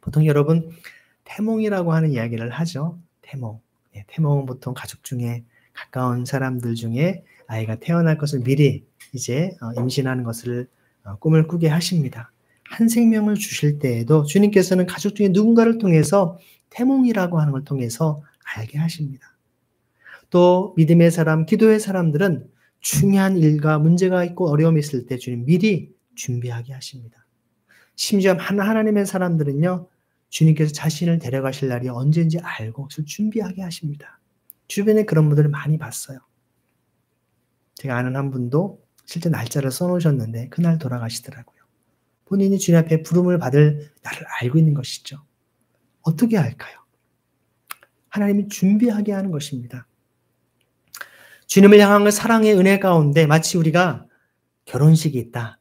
보통 여러분 태몽이라고 하는 이야기를 하죠. 태몽. 태몽은 보통 가족 중에 가까운 사람들 중에 아이가 태어날 것을 미리 이제 임신하는 것을 꿈을 꾸게 하십니다. 한 생명을 주실 때에도 주님께서는 가족 중에 누군가를 통해서 태몽이라고 하는 걸 통해서 알게 하십니다. 또 믿음의 사람, 기도의 사람들은 중요한 일과 문제가 있고 어려움이 있을 때 주님 미리 준비하게 하십니다. 심지어 하나님의 사람들은요, 주님께서 자신을 데려가실 날이 언제인지 알고 준비하게 하십니다. 주변에 그런 분들을 많이 봤어요. 제가 아는 한 분도 실제 날짜를 써놓으셨는데 그날 돌아가시더라고요. 본인이 주님 앞에 부름을 받을 날을 알고 있는 것이죠. 어떻게 할까요? 하나님이 준비하게 하는 것입니다. 주님을 향한 사랑의 은혜 가운데 마치 우리가 결혼식이 있다.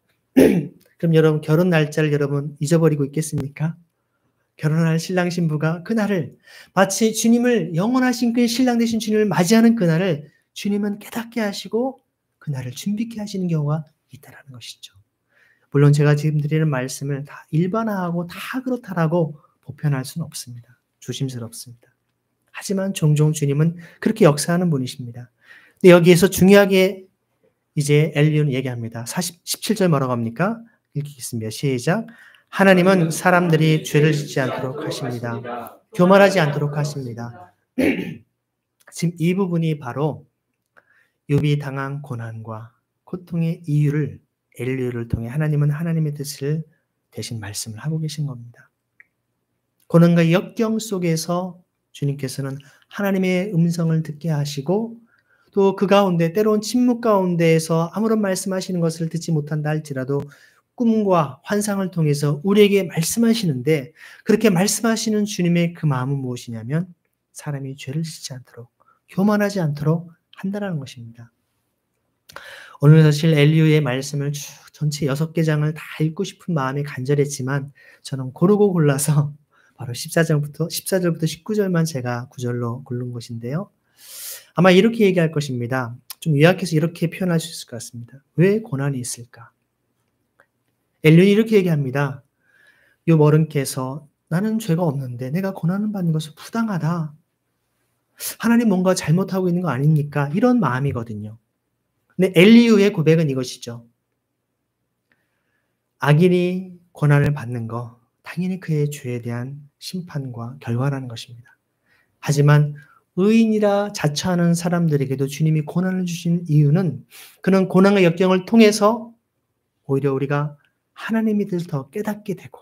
그럼 여러분 결혼 날짜를 여러분 잊어버리고 있겠습니까? 결혼할 신랑 신부가 그날을 마치 주님을 영원하신 그 신랑 되신 주님을 맞이하는 그날을 주님은 깨닫게 하시고 그날을 준비케 하시는 경우가 있다라는 것이죠. 물론 제가 지금 드리는 말씀을 다 일반화하고 다 그렇다라고 보편할 수는 없습니다. 조심스럽습니다. 하지만 종종 주님은 그렇게 역사하는 분이십니다. 근데 여기에서 중요하게 이제 엘리야는 얘기합니다. 17절 뭐라고 합니까? 읽겠습니다. 시작. 하나님은 사람들이 죄를 짓지 않도록 하십니다. 교만하지 않도록 하십니다. 지금 이 부분이 바로 욥이 당한 고난과 고통의 이유를 엘리야를 통해 하나님은 하나님의 뜻을 대신 말씀을 하고 계신 겁니다. 고난과 역경 속에서 주님께서는 하나님의 음성을 듣게 하시고 또 그 가운데 때로는 침묵 가운데에서 아무런 말씀하시는 것을 듣지 못한다 할지라도 꿈과 환상을 통해서 우리에게 말씀하시는데 그렇게 말씀하시는 주님의 그 마음은 무엇이냐면 사람이 죄를 짓지 않도록 교만하지 않도록 한다는 것입니다. 오늘 사실 엘리야의 말씀을 쭉 전체 6개장을 다 읽고 싶은 마음이 간절했지만 저는 고르고 골라서 바로 14절부터 19절만 제가 구절로 고른 것인데요. 아마 이렇게 얘기할 것입니다. 좀 요약해서 이렇게 표현할 수 있을 것 같습니다. 왜 고난이 있을까? 엘리야는 이렇게 얘기합니다. 욥 어른께서 나는 죄가 없는데 내가 고난을 받는 것은 부당하다. 하나님 뭔가 잘못하고 있는 거 아닙니까? 이런 마음이거든요. 근데 엘리야의 고백은 이것이죠. 악인이 고난을 받는 거 당연히 그의 죄에 대한 심판과 결과라는 것입니다. 하지만 의인이라 자처하는 사람들에게도 주님이 고난을 주신 이유는 그는 고난과 역경을 통해서 오히려 우리가 하나님의 뜻을 더 깨닫게 되고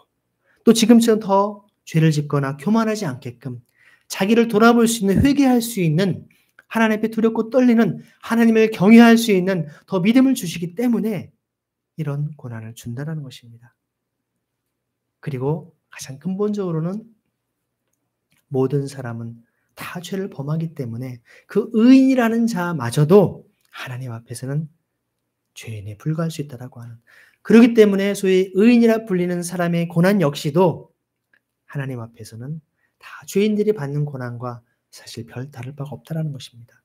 또 지금처럼 더 죄를 짓거나 교만하지 않게끔 자기를 돌아볼 수 있는 회개할 수 있는 하나님 앞에 두렵고 떨리는 하나님을 경외할 수 있는 더 믿음을 주시기 때문에 이런 고난을 준다는 것입니다. 그리고 가장 근본적으로는 모든 사람은 다 죄를 범하기 때문에 그 의인이라는 자마저도 하나님 앞에서는 죄인에 불과할 수 있다라고 하는 그렇기 때문에 소위 의인이라 불리는 사람의 고난 역시도 하나님 앞에서는 다 죄인들이 받는 고난과 사실 별 다를 바가 없다라는 것입니다.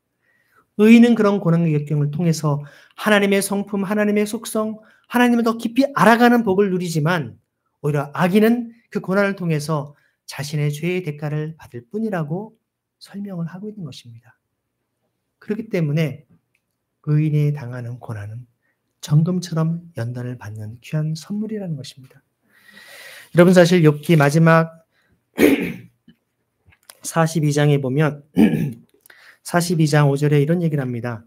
의인은 그런 고난과 역경을 통해서 하나님의 성품, 하나님의 속성, 하나님을 더 깊이 알아가는 복을 누리지만 오히려 악인은 그 고난을 통해서 자신의 죄의 대가를 받을 뿐이라고 설명을 하고 있는 것입니다. 그렇기 때문에 의인이 당하는 고난은 정금처럼 연단을 받는 귀한 선물이라는 것입니다. 여러분 사실 욥기 마지막 42장에 보면 42장 5절에 이런 얘기를 합니다.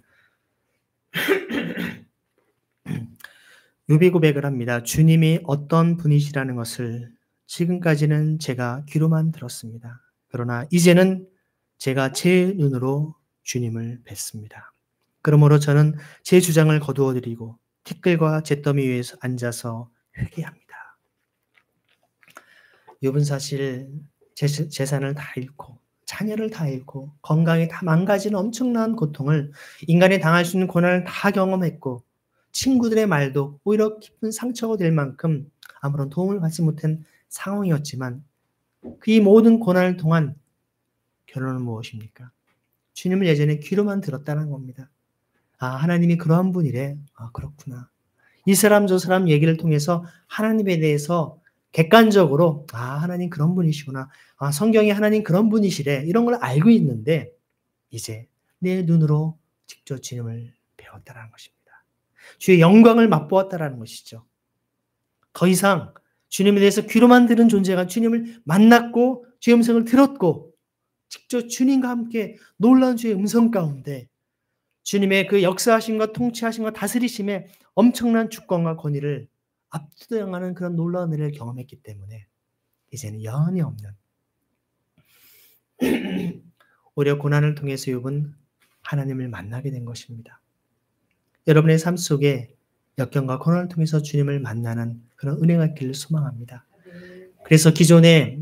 욥이 고백을 합니다. 주님이 어떤 분이시라는 것을 지금까지는 제가 귀로만 들었습니다. 그러나 이제는 제가 제 눈으로 주님을 뵀습니다. 그러므로 저는 제 주장을 거두어드리고 티끌과 잿더미 위에서 앉아서 회개합니다. 욥은 사실 재산을 다 잃고 자녀를 다 잃고 건강이 다 망가지는 엄청난 고통을 인간이 당할 수 있는 고난을 다 경험했고 친구들의 말도 오히려 깊은 상처가 될 만큼 아무런 도움을 받지 못한 상황이었지만 그 이 모든 고난을 통한 결론은 무엇입니까? 주님을 예전에 귀로만 들었다는 겁니다. 아, 하나님이 그러한 분이래. 아, 그렇구나. 이 사람 저 사람 얘기를 통해서 하나님에 대해서 객관적으로 하나님 그런 분이시구나. 성경에 하나님 그런 분이시래. 이런 걸 알고 있는데 이제 내 눈으로 직접 주님을 배웠다라는 것입니다. 주의 영광을 맛보았다라는 것이죠. 더 이상 주님에 대해서 귀로만 들은 존재가 주님을 만났고 주의 음성을 들었고 직접 주님과 함께 놀라운 주의 음성 가운데 주님의 그 역사하심과 통치하심과 다스리심의 엄청난 주권과 권위를 압도당하는 그런 놀라운 은혜를 경험했기 때문에 이제는 여한이 없는 오히려 고난을 통해서 욥은 하나님을 만나게 된 것입니다. 여러분의 삶 속에 역경과 고난을 통해서 주님을 만나는 그런 은혜가 있기를 소망합니다. 그래서 기존에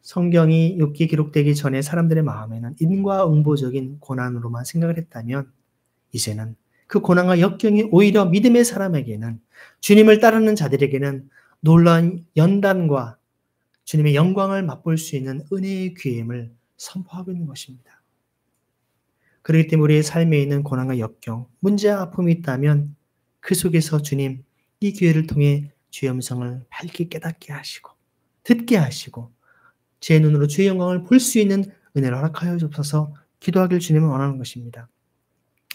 성경이 욥기 기록되기 전에 사람들의 마음에는 인과응보적인 고난으로만 생각을 했다면 이제는 그 고난과 역경이 오히려 믿음의 사람에게는 주님을 따르는 자들에게는 놀라운 연단과 주님의 영광을 맛볼 수 있는 은혜의 기회임을 선포하고 있는 것입니다. 그렇기 때문에 우리의 삶에 있는 고난과 역경, 문제와 아픔이 있다면 그 속에서 주님 이 기회를 통해 주의 음성을 밝게 깨닫게 하시고 듣게 하시고 제 눈으로 주의 영광을 볼 수 있는 은혜를 허락하여 주옵소서 기도하길 주님은 원하는 것입니다.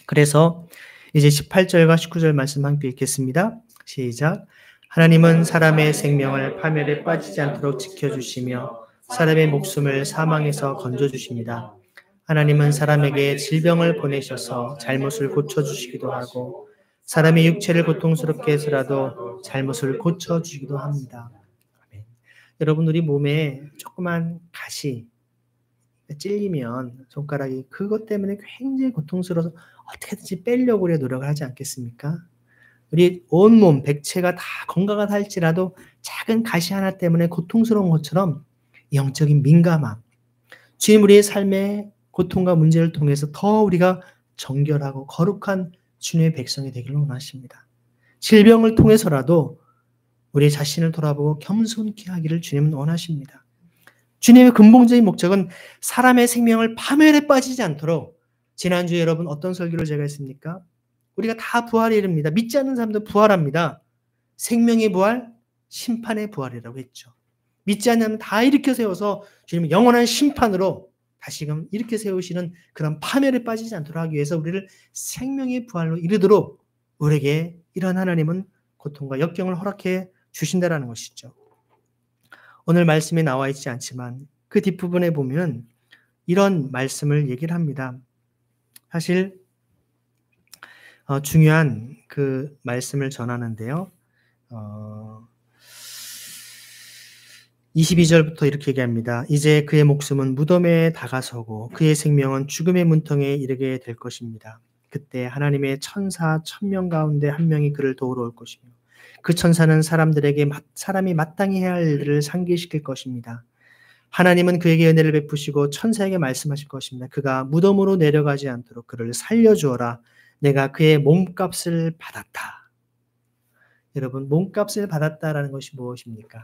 그래서 이제 18절과 19절 말씀 함께 읽겠습니다. 시작. 하나님은 사람의 생명을 파멸에 빠지지 않도록 지켜주시며 사람의 목숨을 사망에서 건져주십니다. 하나님은 사람에게 질병을 보내셔서 잘못을 고쳐주시기도 하고 사람의 육체를 고통스럽게 해서라도 잘못을 고쳐주기도 합니다. 아멘. 여러분 우리 몸에 조그만 가시 찔리면 손가락이 그것 때문에 굉장히 고통스러워서 어떻게든지 빼려고 우리가 노력을 하지 않겠습니까? 우리 온몸 백체가 다 건강하다 할지라도 작은 가시 하나 때문에 고통스러운 것처럼 영적인 민감함, 주님 우리의 삶의 고통과 문제를 통해서 더 우리가 정결하고 거룩한 주님의 백성이 되기를 원하십니다. 질병을 통해서라도 우리 자신을 돌아보고 겸손케 하기를 주님은 원하십니다. 주님의 근본적인 목적은 사람의 생명을 파멸에 빠지지 않도록 지난주에 여러분 어떤 설교를 제가 했습니까? 우리가 다 부활에 이릅니다. 믿지 않는 사람도 부활합니다. 생명의 부활, 심판의 부활이라고 했죠. 믿지 않는 다 일으켜 세워서 주님은 영원한 심판으로 다시금 일으켜 세우시는 그런 파멸에 빠지지 않도록 하기 위해서 우리를 생명의 부활로 이르도록 우리에게 이런 하나님은 고통과 역경을 허락해 주신다라는 것이죠. 오늘 말씀에 나와 있지 않지만 그 뒷부분에 보면 이런 말씀을 얘기를 합니다. 사실 중요한 그 말씀을 전하는데요. 22절부터 이렇게 얘기합니다. 이제 그의 목숨은 무덤에 다가서고 그의 생명은 죽음의 문턱에 이르게 될 것입니다. 그때 하나님의 천사 1000명 가운데 한 명이 그를 도우러 올 것이며 그 천사는 사람들에게 사람이 마땅히 해야 할 일들을 상기시킬 것입니다. 하나님은 그에게 은혜를 베푸시고 천사에게 말씀하실 것입니다. 그가 무덤으로 내려가지 않도록 그를 살려주어라. 내가 그의 몸값을 받았다. 여러분 몸값을 받았다라는 것이 무엇입니까?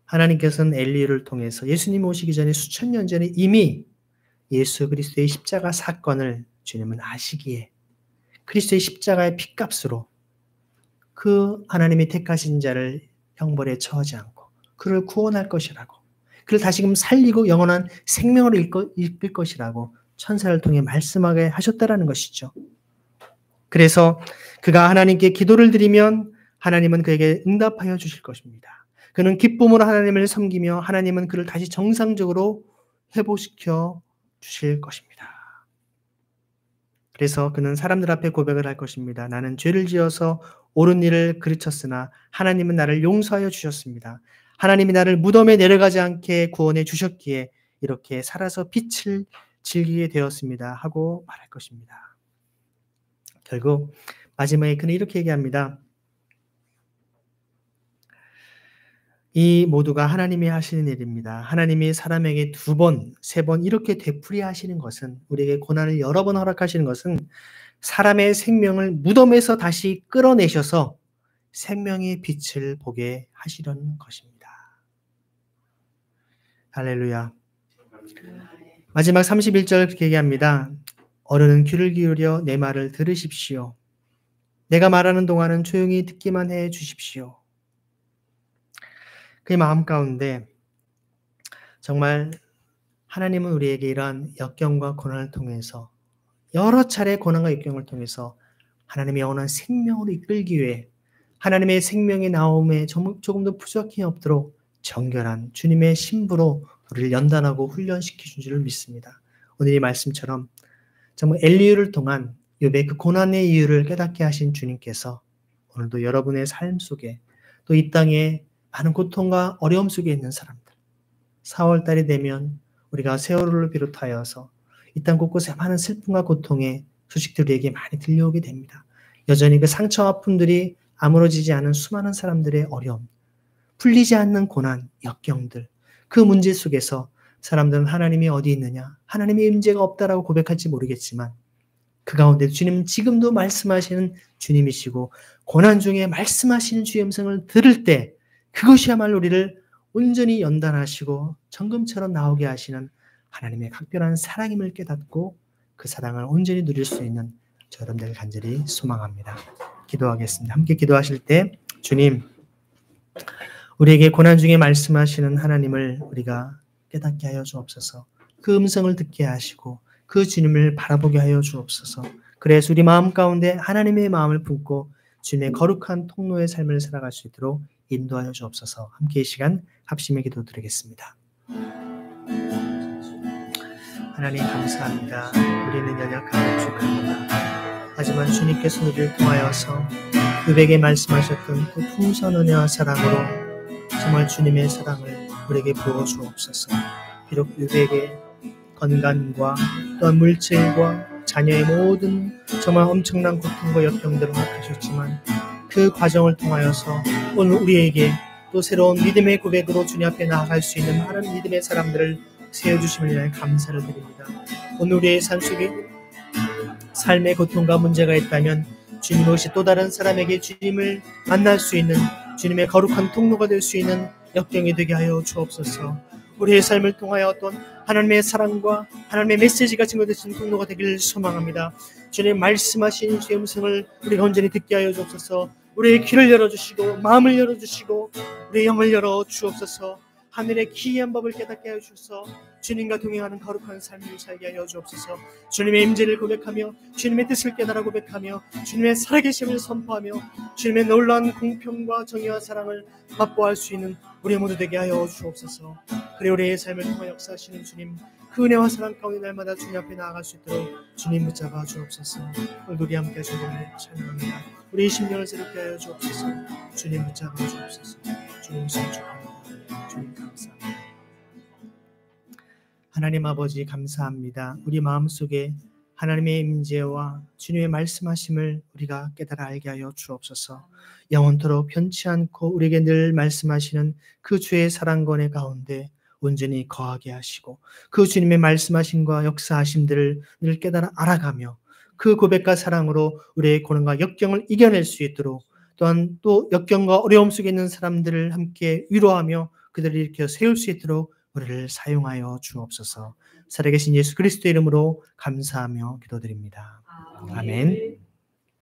하나님께서는 엘리야를 통해서 예수님 오시기 전에 수천 년 전에 이미 예수 그리스도의 십자가 사건을 주님은 아시기에 그리스도의 십자가의 피값으로 그 하나님이 택하신 자를 형벌에 처하지 않고 그를 구원할 것이라고 그를 다시금 살리고 영원한 생명을 이끌 것이라고 천사를 통해 말씀하게 하셨다라는 것이죠. 그래서 그가 하나님께 기도를 드리면 하나님은 그에게 응답하여 주실 것입니다. 그는 기쁨으로 하나님을 섬기며 하나님은 그를 다시 정상적으로 회복시켜 주실 것입니다. 그래서 그는 사람들 앞에 고백을 할 것입니다. 나는 죄를 지어서 옳은 일을 그르쳤으나 하나님은 나를 용서하여 주셨습니다. 하나님이 나를 무덤에 내려가지 않게 구원해 주셨기에 이렇게 살아서 빛을 즐기게 되었습니다. 하고 말할 것입니다. 결국 마지막에 그는 이렇게 얘기합니다. 이 모두가 하나님이 하시는 일입니다. 하나님이 사람에게 2번, 3번 이렇게 되풀이 하시는 것은 우리에게 고난을 여러 번 허락하시는 것은 사람의 생명을 무덤에서 다시 끌어내셔서 생명의 빛을 보게 하시려는 것입니다. 할렐루야. 마지막 31절 그렇게 얘기합니다. 어른은 귀를 기울여 내 말을 들으십시오. 내가 말하는 동안은 조용히 듣기만 해 주십시오. 그의 마음 가운데 정말 하나님은 우리에게 이러한 역경과 고난을 통해서 여러 차례 고난과 역경을 통해서 하나님의 영원한 생명으로 이끌기 위해 하나님의 생명의 나옴에 조금도 부족함이 없도록 정결한 주님의 신부로 우리를 연단하고 훈련시켜 준 줄을 믿습니다. 오늘 이 말씀처럼 정말 엘리야를 통한 욥의 그 고난의 이유를 깨닫게 하신 주님께서 오늘도 여러분의 삶 속에 또 이 땅에 많은 고통과 어려움 속에 있는 사람들, 4월달이 되면 우리가 세월호를 비롯하여서 이 땅 곳곳에 많은 슬픔과 고통의 소식들이 우리에게 많이 들려오게 됩니다. 여전히 그 상처 아픔들이 아물어지지 않은 수많은 사람들의 어려움, 풀리지 않는 고난, 역경들, 그 문제 속에서 사람들은 하나님이 어디 있느냐, 하나님의 임재가 없다라고 고백할지 모르겠지만 그 가운데 주님은 지금도 말씀하시는 주님이시고 고난 중에 말씀하시는 주의 음성을 들을 때 그것이야말로 우리를 온전히 연단하시고 정금처럼 나오게 하시는 하나님의 각별한 사랑임을 깨닫고 그 사랑을 온전히 누릴 수 있는 저 여러분들 간절히 소망합니다. 기도하겠습니다. 함께 기도하실 때 주님, 우리에게 고난 중에 말씀하시는 하나님을 우리가 깨닫게 하여 주옵소서. 그 음성을 듣게 하시고 그 주님을 바라보게 하여 주옵소서. 그래서 우리 마음 가운데 하나님의 마음을 품고 주님의 거룩한 통로의 삶을 살아갈 수 있도록 인도하여 주옵소서. 함께 이 시간 합심의 기도 드리겠습니다. 하나님 감사합니다. 우리는 연약하고 부족합니다. 하지만 주님께서 우리를 통하여서 욥에게 말씀하셨던 그 풍성한 은혜와 사랑으로 정말 주님의 사랑을 우리에게 부어 주옵소서. 비록 욥에게 건강과 또한 물질과 자녀의 모든 정말 엄청난 고통과 역경들을 허락하셨지만 그 과정을 통하여서 오늘 우리에게 또 새로운 믿음의 고백으로 주님 앞에 나아갈 수 있는 많은 믿음의 사람들을 세워주심을 위하여 감사를 드립니다. 오늘 우리의 삶 속에 삶의 고통과 문제가 있다면 주님 혹시 또 다른 사람에게 주님을 만날 수 있는 주님의 거룩한 통로가 될 수 있는 역경이 되게 하여 주옵소서. 우리의 삶을 통하여 어떤 하나님의 사랑과 하나님의 메시지가 증거되시는 통로가 되기를 소망합니다. 주님 말씀하신 주의 음성을 우리가 온전히 듣게 하여 주옵소서. 우리의 귀를 열어주시고 마음을 열어주시고 우리의 영을 열어 주옵소서. 하늘의 기이한 법을 깨닫게 하여 주셔서 주님과 동행하는 거룩한 삶을 살게 하여 주옵소서. 주님의 임재를 고백하며 주님의 뜻을 깨달아 고백하며 주님의 살아계심을 선포하며 주님의 놀라운 공평과 정의와 사랑을 맛보할 수 있는 우리 모두 되게 하여 주옵소서. 그래 우리의 삶을 통해 역사하시는 주님, 그 은혜와 사랑 가운데 날마다 주님 앞에 나아갈 수 있도록 주님 붙잡아 주옵소서. 오늘도 우리 함께 하신 분을 찬양합니다. 우리의 심령을 새롭게 하여 주옵소서. 주님 붙잡아 주옵소서. 주님 성축합니다. 주님 감사합니다. 하나님 아버지 감사합니다. 우리 마음속에 하나님의 임재와 주님의 말씀하심을 우리가 깨달아 알게 하여 주옵소서. 영원토록 변치 않고 우리에게 늘 말씀하시는 그 주의 사랑과 은혜 가운데 온전히 거하게 하시고 그 주님의 말씀하심과 역사하심들을 늘 깨달아 알아가며 그 고백과 사랑으로 우리의 고난과 역경을 이겨낼 수 있도록 또한 또 역경과 어려움 속에 있는 사람들을 함께 위로하며 그들을 일으켜 세울 수 있도록 우리를 사용하여 주옵소서. 살아계신 예수 그리스도의 이름으로 감사하며 기도드립니다. 아멘.